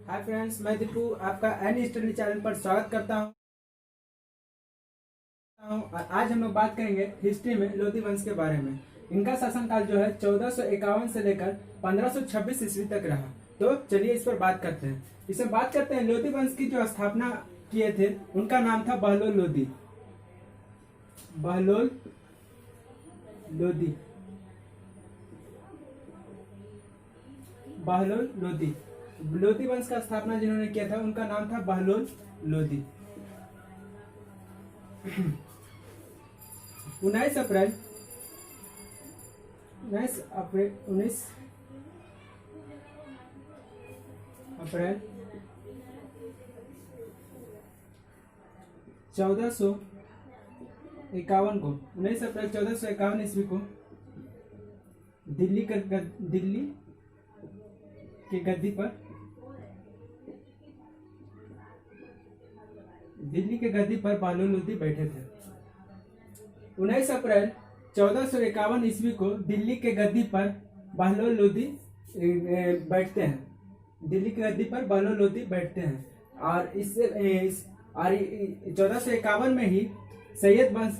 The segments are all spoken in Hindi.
हाय फ्रेंड्स, मैं दीपू आपका एनी स्टडी चैनल पर स्वागत करता हूं। और आज हम लोग बात करेंगे हिस्ट्री में लोधी वंश के बारे में। इनका शासनकाल जो है 1451 से लेकर 1526 ईस्वी तक रहा। तो चलिए इस पर बात करते हैं। इसमें बात करते हैं लोधी वंश की जो स्थापना किए थे, उनका नाम था बहलोल लोधी। बहलोल लोधी, बहलोल लोधी। लोधी वंश का स्थापना जिन्होंने किया था उनका नाम था बहलोल लोधी। 19 अप्रैल 1451 ईस्वी को दिल्ली के गद्दी पर बहलोल लोधी बैठे थे। 19 अप्रैल 1451 ईस्वी को दिल्ली के गद्दी पर बहलोल लोधी बैठते हैं। दिल्ली की गद्दी पर बहलोल लोधी बैठते हैं और इससे 1451 में ही सैयद वंश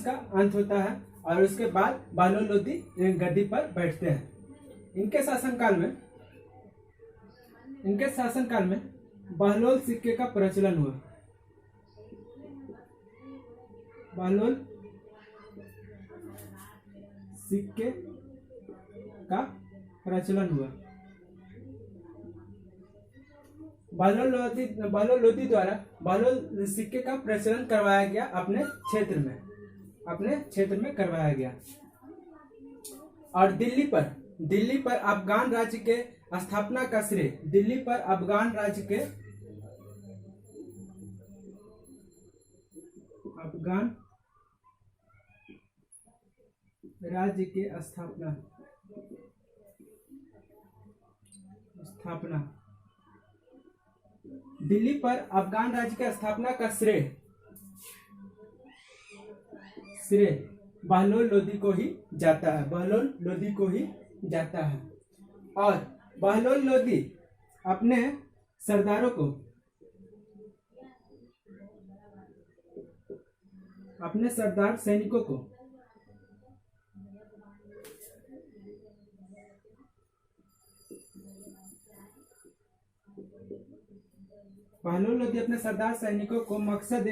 का अंत होता है और उसके बाद बहलोल लोधी गद्दी पर बैठते हैं। इनके शासनकाल में बहलोल सिक्के का प्रचलन हुआ। बहलोल सिक्के का प्रचलन हुआ। बहलोल लोधी द्वारा बहलोल सिक्के का प्रचलन करवाया गया। अपने क्षेत्र में करवाया गया। और दिल्ली पर अफगान राज्य के स्थापना का श्रेय अफगान राज्य के स्थापना दिल्ली पर अफगान राज्य के स्थापना का श्रेय बहलोल लोधी को ही जाता है। और बहलोल लोधी अपने सरदार सैनिकों को बहलोल लोधी अपने सरदार सैनिकों को मकसद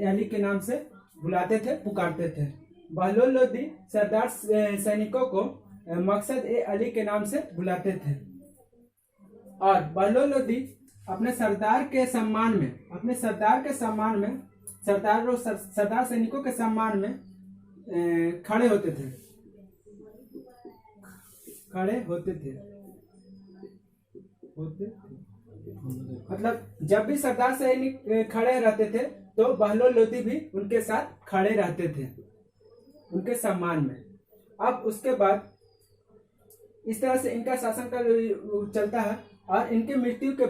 अली के नाम से बुलाते थे, पुकारते थे। बहलोल लोधी सरदार सैनिकों को मकसद अली के नाम से बुलाते थे। और बहलोल लोधी अपने सरदार सैनिकों के सम्मान में खड़े होते थे। मतलब जब भी सरदार सैनिक खड़े रहते थे तो बहलोल लोधी भी उनके साथ खड़े रहते थे, उनके सम्मान में। अब उसके बाद इस तरह से इनका शासनकाल चलता है। और इनकी मृत्यु के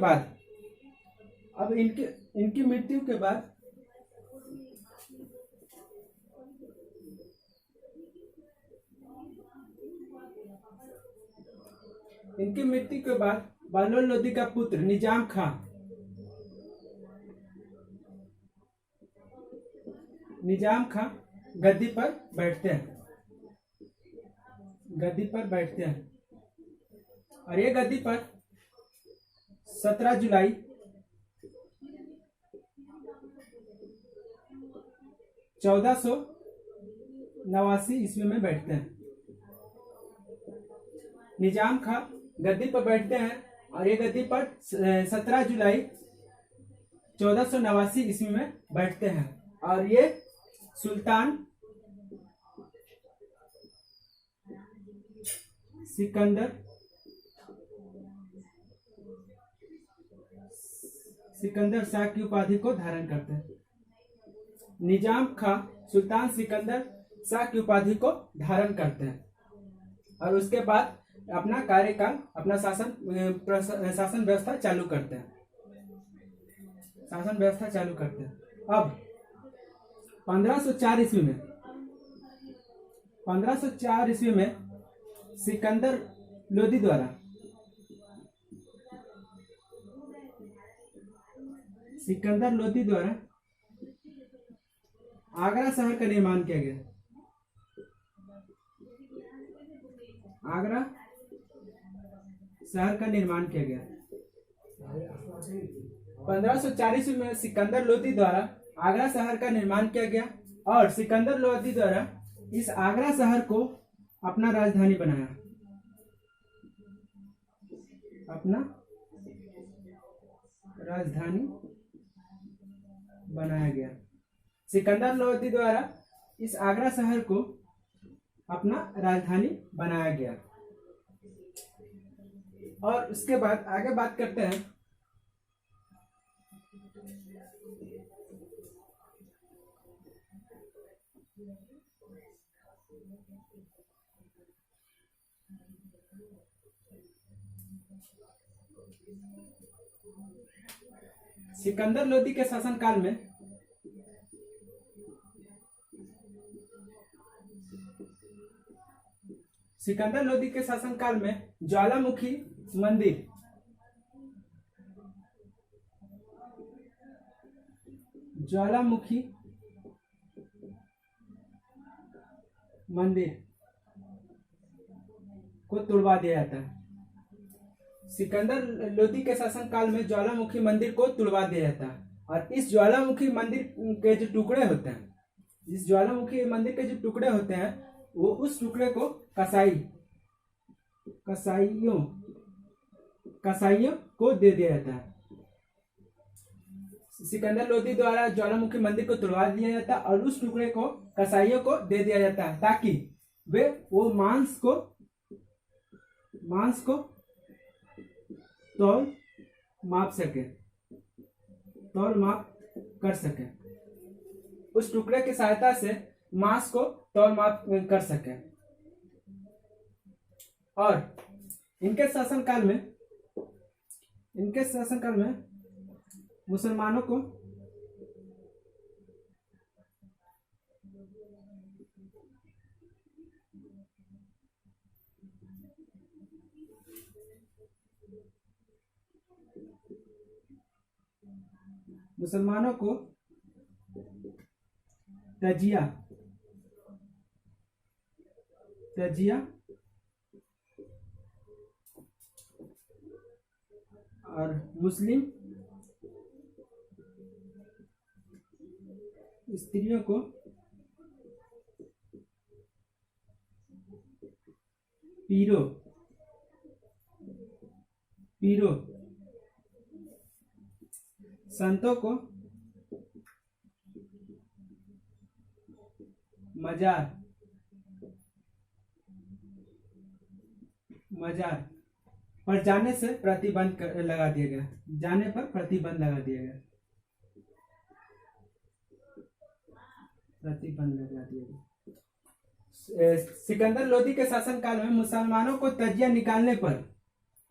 बाद बहलोल लोधी का पुत्र निजाम खां गद्दी पर बैठते हैं। और ये गद्दी पर 17 जुलाई 1489 ईस्वी में बैठते हैं। निजाम खां गद्दी पर बैठते हैं और ये गद्दी पर 17 जुलाई 1489 ईस्वी में बैठते हैं। और ये सुल्तान सिकंदर शाह की उपाधि को धारण करते हैं। निजाम खां सुल्तान सिकंदर शाह की उपाधि को धारण करते हैं और उसके बाद अपना कार्यकाल, अपना शासन व्यवस्था चालू करते हैं। शासन व्यवस्था चालू करते हैं। अब 1504 ईस्वी में 1504 ईस्वी में सिकंदर लोदी द्वारा आगरा शहर का निर्माण किया गया। आगरा शहर का निर्माण किया गया। 1504 ईस्वी में सिकंदर लोदी द्वारा आगरा शहर का निर्माण किया गया और सिकंदर लोदी द्वारा इस आगरा शहर को अपना राजधानी बनाया। अपना राजधानी बनाया गया। सिकंदर लोदी द्वारा इस आगरा शहर को अपना राजधानी बनाया गया। और उसके बाद आगे बात करते हैं सिकंदर लोदी के शासनकाल में ज्वालामुखी मंदिर को तुड़वा दिया जाता है। सिकंदर लोदी के शासनकाल में ज्वालामुखी मंदिर को तुड़वा दिया जाता है और इस ज्वालामुखी मंदिर के जो टुकड़े होते हैं, इस ज्वालामुखी मंदिर के जो टुकड़े होते हैं, वो उस टुकड़े को कसाईयों को दे दिया जाता है। सिकंदर लोदी द्वारा ज्वालामुखी मंदिर को तुड़वा दिया जाता है और उस टुकड़े को कसाईयों को दे दिया जाता है ताकि वे वो मांस को तौल माप कर सके। उस टुकड़े की सहायता से मांस को तौल माप कर सके। और इनके शासनकाल में मुसलमानों को तजिया और मुस्लिम स्त्रियों को पीरो संतों को मजार पर जाने से प्रतिबंध लगा दिया गया। सिकंदर लोदी के शासनकाल में मुसलमानों को तजिया निकालने पर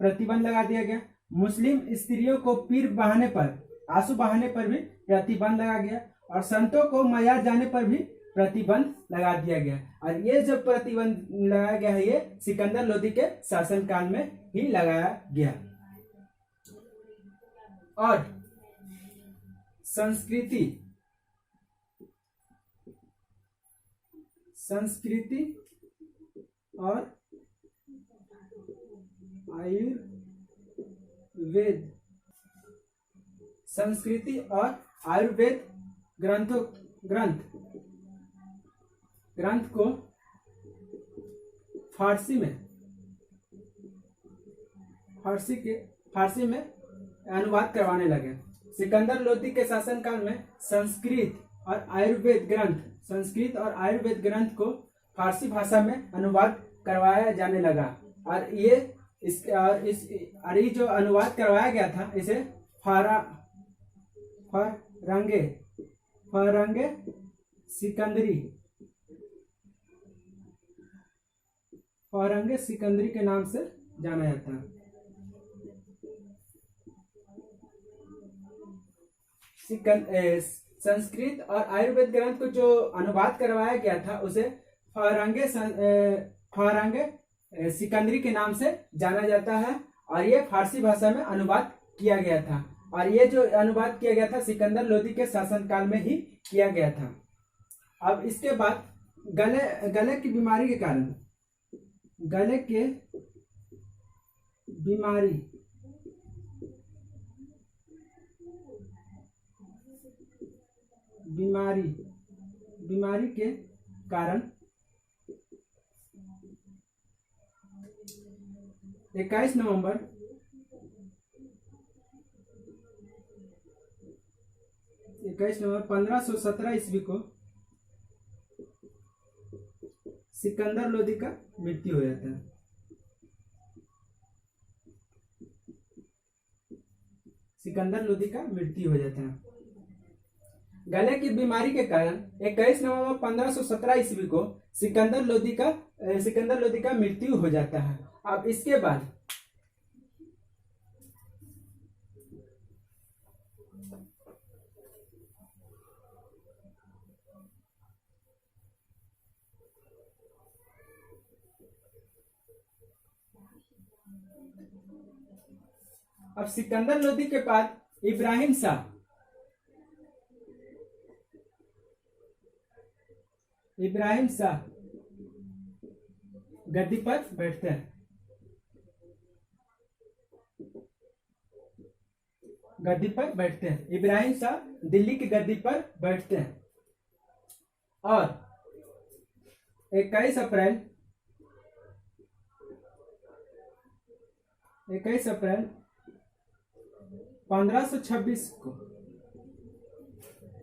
प्रतिबंध लगा दिया गया। मुस्लिम स्त्रियों को पीर बहाने पर, आंसू बहाने पर भी प्रतिबंध लगा गया और संतों को मजार जाने पर भी प्रतिबंध लगा दिया गया। और ये जो प्रतिबंध लगाया गया है, ये सिकंदर लोदी के शासनकाल में ही लगाया गया। और संस्कृति और आयुर्वेद ग्रंथ को फारसी में अनुवाद करवाने लगे। सिकंदर लोदी के शासनकाल में संस्कृत और आयुर्वेद ग्रंथ को फारसी भाषा में अनुवाद करवाया जाने लगा। और ये जो अनुवाद करवाया गया था, इसे फरंगे सिकंदरी के नाम से जाना जाता है। संस्कृत और आयुर्वेद ग्रंथ को जो अनुवाद करवाया गया था उसे फारंगे सिकंदरी के नाम से जाना जाता है और ये फारसी भाषा में अनुवाद किया गया था। और ये जो अनुवाद किया गया था सिकंदर लोदी के शासनकाल में ही किया गया था। अब इसके बाद गले की बीमारी के कारण, गले के बीमारी के कारण 21 नवंबर 1517 ईस्वी को सिकंदर लोदी का मृत्यु हो जाता है। सिकंदर लोदी का मृत्यु हो जाता है गले की बीमारी के कारण। 21 नवंबर 1517 ईस्वी को सिकंदर लोदी का मृत्यु हो जाता है। अब इसके बाद सिकंदर लोदी के बाद इब्राहिम शाह गद्दी पर बैठते हैं। इब्राहिम शाह दिल्ली की गद्दी पर बैठते हैं और 21 अप्रैल 1526 को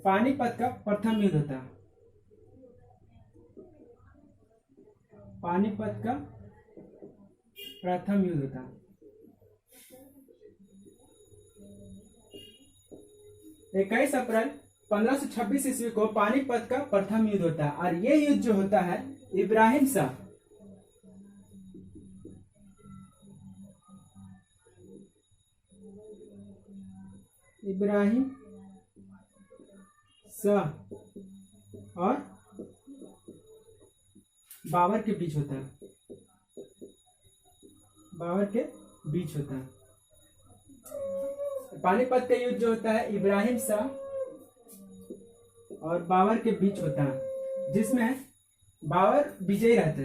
पानीपत का प्रथम युद्ध होता है। पानीपत का प्रथम युद्ध होता है। 21 अप्रैल 1526 ईस्वी को पानीपत का प्रथम युद्ध होता है और ये युद्ध जो होता है इब्राहिम शाह और बाबर के बीच होता है। पानीपत का युद्ध जो होता है इब्राहिम शाह और बाबर के बीच होता है जिसमें बाबर विजयी रहते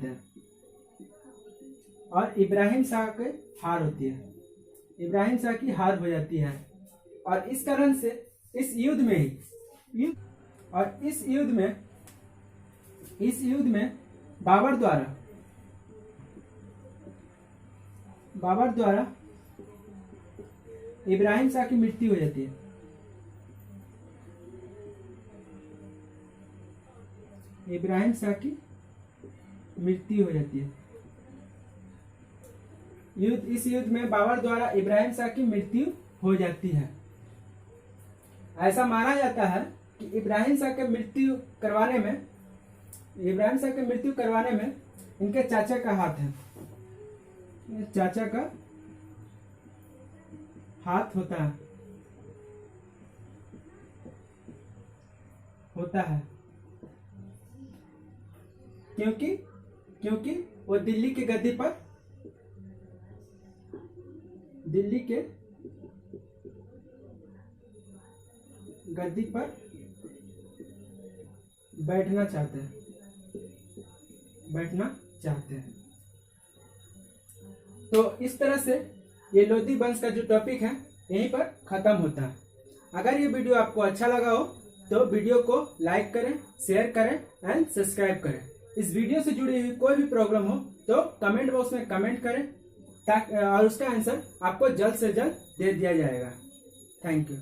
हैं और इब्राहिम शाह की हार होती है। इब्राहिम शाह की हार हो जाती है और इस कारण से इस युद्ध में बाबर द्वारा इब्राहिम शाह की मृत्यु हो जाती है। इस युद्ध में बाबर द्वारा इब्राहिम शाह की मृत्यु हो जाती है। ऐसा माना जाता है कि इब्राहिम शाह के मृत्यु करवाने में इनके चाचा का हाथ है। चाचा का हाथ होता है क्योंकि वो दिल्ली के गद्दी पर बैठना चाहते हैं। तो इस तरह से ये लोदी वंश का जो टॉपिक है यहीं पर खत्म होता है। अगर ये वीडियो आपको अच्छा लगा हो तो वीडियो को लाइक करें, शेयर करें एंड सब्सक्राइब करें। इस वीडियो से जुड़ी हुई कोई भी प्रॉब्लम हो तो कमेंट बॉक्स में कमेंट करें और उसका आंसर आपको जल्द से जल्द दे दिया जाएगा। Thank you.